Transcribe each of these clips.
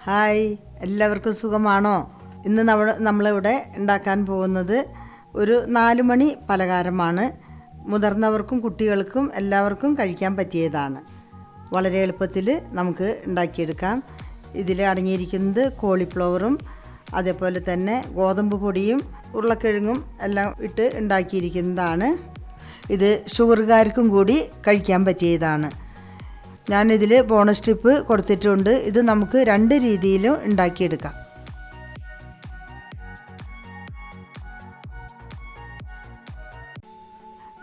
Hi, എല്ലാവർക്കും സുഖമാണോ? ഇന്ന് നമ്മളിവിടെ ഉണ്ടാക്കാൻ പോകുന്നത് ഒരു 4 മണി പലഹാരമാണ്. മുതിർന്നവർക്കും കുട്ടികൾക്കും എല്ലാവർക്കും കഴിക്കാൻ പറ്റിയതാണ്. വളരെ എളുപ്പത്തിൽ നമുക്ക് ഉണ്ടാക്കിയെടുക്കാം. ഇതിൽ അടങ്ങിയിരിക്കുന്നത് കോളിഫ്ലവറും അതേപോലെ തന്നെ ഗോതമ്പ് പൊടിയും ഉരുളക്കിഴങ്ങും എല്ലാം ഇട്ട് ഉണ്ടാക്കിയിരിക്കുന്നതാണ്. ഇത് ഷുഗറുകാർക്കും കൂടി കഴിക്കാൻ പറ്റിയതാണ്. ഞാനിതിൽ ബോണസ് ടിപ്പ് കൊടുത്തിട്ടുണ്ട്. ഇത് നമുക്ക് 2 രീതിയിലും ഉണ്ടാക്കിയെടുക്കാം.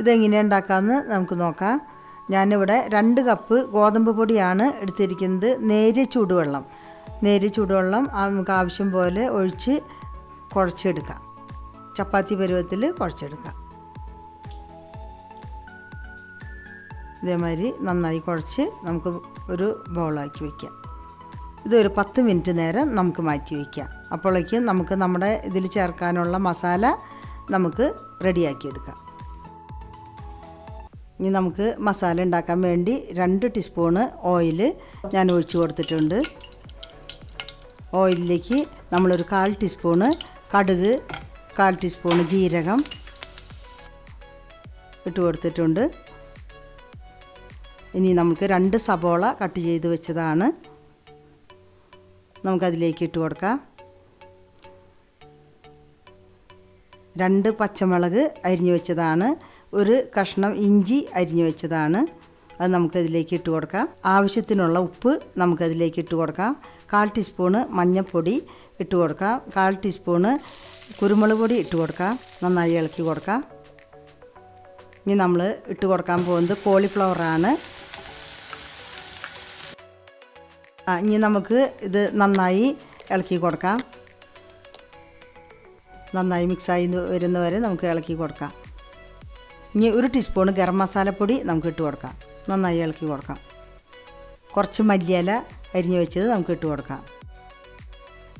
ഇതെങ്ങനെയാണ് ഉണ്ടാക്കാമെന്ന് നമുക്ക് നോക്കാം. ഞാനിവിടെ 2 കപ്പ് ഗോതമ്പ് പൊടിയാണ് എടുത്തിരിക്കുന്നത്. നേരിയ ചൂടുവെള്ളം നമുക്ക് ആവശ്യം പോലെ ഒഴിച്ച് കുഴച്ചെടുക്കാം. ചപ്പാത്തി പരുവത്തിൽ കുഴച്ചെടുക്കാം. ഇതേമാതിരി നന്നായി കുഴച്ച് നമുക്ക് ഒരു ബൗളാക്കി വയ്ക്കാം. ഇതൊരു 10 മിനിറ്റ് നേരം നമുക്ക് മാറ്റി വയ്ക്കാം. അപ്പോഴേക്കും നമുക്ക് നമ്മുടെ ഇതിൽ ചേർക്കാനുള്ള മസാല നമുക്ക് റെഡിയാക്കിയെടുക്കാം. ഇനി നമുക്ക് മസാല ഉണ്ടാക്കാൻ വേണ്ടി 2 ടീസ്പൂണ് ഓയിൽ ഞാൻ ഒഴിച്ച് കൊടുത്തിട്ടുണ്ട്. ഓയിലിലേക്ക് നമ്മളൊരു 1/4 ടീസ്പൂണ് കടുക്, 1/4 ടീസ്പൂണ് ജീരകം ഇട്ട് കൊടുത്തിട്ടുണ്ട്. ഇനി നമുക്ക് 2 സബോള കട്ട് ചെയ്ത് വെച്ചതാണ് നമുക്കതിലേക്ക് ഇട്ട് കൊടുക്കാം. 2 പച്ചമുളക് അരിഞ്ഞു വെച്ചതാണ്. ഒരു കഷ്ണം ഇഞ്ചി അരിഞ്ഞു വെച്ചതാണ്. അത് നമുക്കതിലേക്ക് ഇട്ട് കൊടുക്കാം. ആവശ്യത്തിനുള്ള ഉപ്പ് നമുക്കതിലേക്ക് ഇട്ട് കൊടുക്കാം. 1/4 ടീസ്പൂണ് മഞ്ഞൾപ്പൊടി ഇട്ട് കൊടുക്കാം. 1/4 ടീസ്പൂണ് കുരുമുളക് പൊടി ഇട്ട് കൊടുക്കാം. നന്നായി ഇളക്കി കൊടുക്കാം. ഇനി നമ്മൾ ഇട്ട് കൊടുക്കാൻ പോകുന്നത് കോളിഫ്ലവറാണ്. ഇനി നമുക്ക് ഇത് നന്നായി ഇളക്കി കൊടുക്കാം. നന്നായി മിക്സായി വരുന്നവരെ നമുക്ക് ഇളക്കി കൊടുക്കാം. ഇനി 1 ടീസ്പൂൺ ഗരം മസാലപ്പൊടി നമുക്ക് ഇട്ട് കൊടുക്കാം. നന്നായി ഇളക്കി കൊടുക്കാം. കുറച്ച് മല്ലിയില അരിഞ്ഞു വെച്ചത് നമുക്ക് ഇട്ട് കൊടുക്കാം.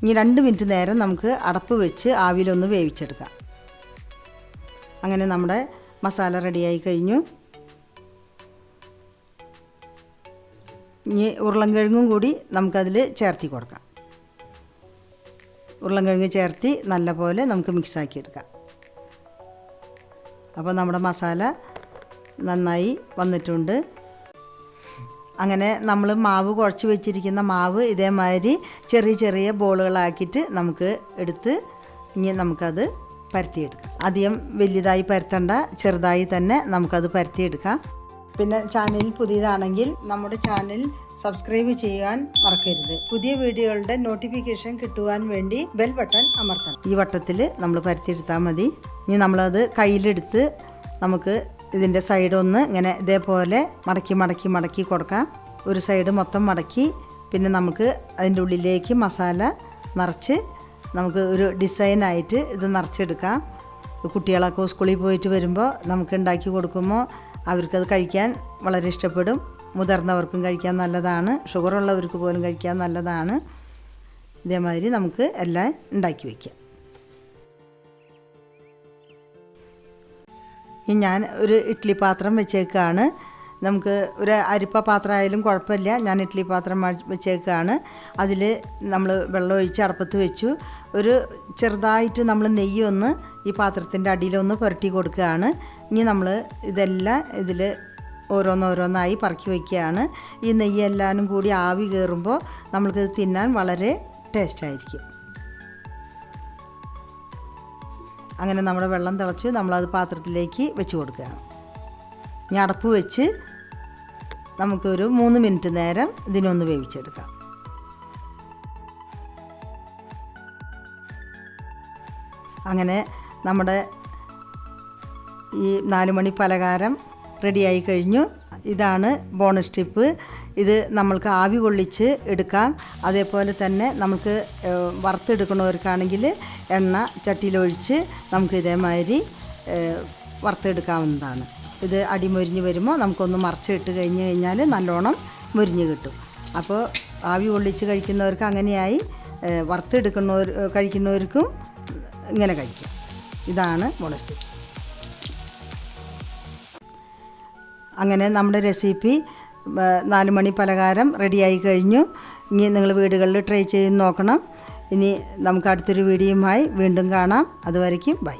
ഇനി 2 മിനിറ്റ് നേരം നമുക്ക് അടപ്പ് വെച്ച് ആവിയിലൊന്ന് വേവിച്ചെടുക്കാം. അങ്ങനെ നമ്മുടെ മസാല റെഡിയായി കഴിഞ്ഞു. ഇനി ഉരുളൻകിഴങ്ങും കൂടി നമുക്കതിൽ ചേർത്തി കൊടുക്കാം. ഉരുളൻകിഴങ്ങ് ചേർത്തി നല്ലപോലെ നമുക്ക് മിക്സാക്കിയെടുക്കാം. അപ്പോൾ നമ്മുടെ മസാല നന്നായി വന്നിട്ടുണ്ട്. അങ്ങനെ നമ്മൾ മാവ് കുഴച്ച് വെച്ചിരിക്കുന്ന മാവ് ഇതേമാതിരി ചെറിയ ചെറിയ ബോളുകളാക്കിയിട്ട് നമുക്ക് എടുത്ത് ഇനി നമുക്കത് പരത്തിയെടുക്കാം. അധികം വലിയതായി പരത്തണ്ട, ചെറുതായി തന്നെ നമുക്കത് പരത്തിയെടുക്കാം. പിന്നെ ചാനലിൽ പുതിയതാണെങ്കിൽ നമ്മുടെ ചാനൽ സബ്സ്ക്രൈബ് ചെയ്യാൻ മറക്കരുത്. പുതിയ വീഡിയോകളുടെ നോട്ടിഫിക്കേഷൻ കിട്ടുവാൻ വേണ്ടി ബെൽ ബട്ടൺ അമർത്തണം. ഈ വട്ടത്തിൽ നമ്മൾ പരത്തിയെടുത്താൽ മതി. ഇനി നമ്മളത് കയ്യിലെടുത്ത് നമുക്ക് ഇതിൻ്റെ സൈഡൊന്ന് ഇങ്ങനെ ഇതേപോലെ മടക്കി കൊടുക്കാം. ഒരു സൈഡ് മൊത്തം മടക്കി പിന്നെ നമുക്ക് അതിൻ്റെ ഉള്ളിലേക്ക് മസാല നിറച്ച് നമുക്ക് ഒരു ഡിസൈനായിട്ട് ഇത് നിറച്ചെടുക്കാം. കുട്ടികളൊക്കെ സ്കൂളിൽ പോയിട്ട് വരുമ്പോൾ നമുക്ക് ഉണ്ടാക്കി കൊടുക്കുമ്പോൾ അവർക്കത് കഴിക്കാൻ വളരെ ഇഷ്ടപ്പെടും. മുതിർന്നവർക്കും കഴിക്കാൻ നല്ലതാണ്. ഷുഗറുള്ളവർക്ക് പോലും കഴിക്കാൻ നല്ലതാണ്. ഇതേമാതിരി നമുക്ക് എല്ലാം ഉണ്ടാക്കി വയ്ക്കാം. ഇനി ഞാൻ ഒരു ഇഡ്ഡലി പാത്രം വെച്ചേക്കാണ്. നമുക്ക് ഒരു അരിപ്പ പാത്രമായാലും കുഴപ്പമില്ല. ഞാൻ ഇഡ്ഡലി പാത്രം വെച്ചേക്കാണ്. അതിൽ നമ്മൾ വെള്ളം ഒഴിച്ച് അടുപ്പത്ത് വെച്ചു. ഒരു ചെറുതായിട്ട് നമ്മൾ നെയ്യൊന്ന് ഈ പാത്രത്തിൻ്റെ അടിയിലൊന്ന് പുരട്ടി കൊടുക്കുകയാണ്. ഇനി നമ്മൾ ഇതെല്ലാം ഇതിൽ ഓരോന്നോരോന്നായി പറക്കി വയ്ക്കുകയാണ്. ഈ നെയ്യെല്ലാനും കൂടി ആവി കയറുമ്പോൾ നമ്മൾക്കിത് തിന്നാൻ വളരെ ടേസ്റ്റായിരിക്കും. അങ്ങനെ നമ്മുടെ വെള്ളം തിളച്ച് നമ്മളത് പാത്രത്തിലേക്ക് വെച്ച് കൊടുക്കുകയാണ്. ഇനി അടപ്പ് വെച്ച് നമുക്കൊരു 3 മിനിറ്റ് നേരം ഇതിനൊന്ന് വേവിച്ചെടുക്കാം. അങ്ങനെ നമ്മുടെ ഈ 4 മണി പലഹാരം റെഡിയായി കഴിഞ്ഞു. ഇതാണ് ബോണസ് ടിപ്പ്. ഇത് നമ്മൾക്ക് ആവി കൊള്ളിച്ച് എടുക്കാം. അതേപോലെ തന്നെ നമുക്ക് വറുത്തെടുക്കണവർക്കാണെങ്കിൽ എണ്ണ ചട്ടിയിലൊഴിച്ച് നമുക്ക് ഇതേമാതിരി വറുത്തെടുക്കാവുന്നതാണ്. ഇത് അടിമൊരിഞ്ഞ് വരുമ്പോൾ നമുക്കൊന്ന് മറിച്ചിട്ട് കഴിഞ്ഞാൽ നല്ലോണം മുരിഞ്ഞ് കിട്ടും. അപ്പോൾ ആവി കൊള്ളിച്ച് കഴിക്കുന്നവർക്ക് അങ്ങനെയായി, കഴിക്കുന്നവർക്കും ഇങ്ങനെ കഴിക്കാം. ഇതാണ് ബോണസ് ടിപ്പ്. അങ്ങനെ നമ്മുടെ റെസിപ്പി 4 മണി പലഹാരം റെഡിയായി കഴിഞ്ഞു. ഇനി നിങ്ങൾ വീടുകളിൽ ട്രൈ ചെയ്ത് നോക്കണം. ഇനി നമുക്ക് അടുത്തൊരു വീഡിയോയുമായി വീണ്ടും കാണാം. അതുവരയ്ക്കും ബൈ.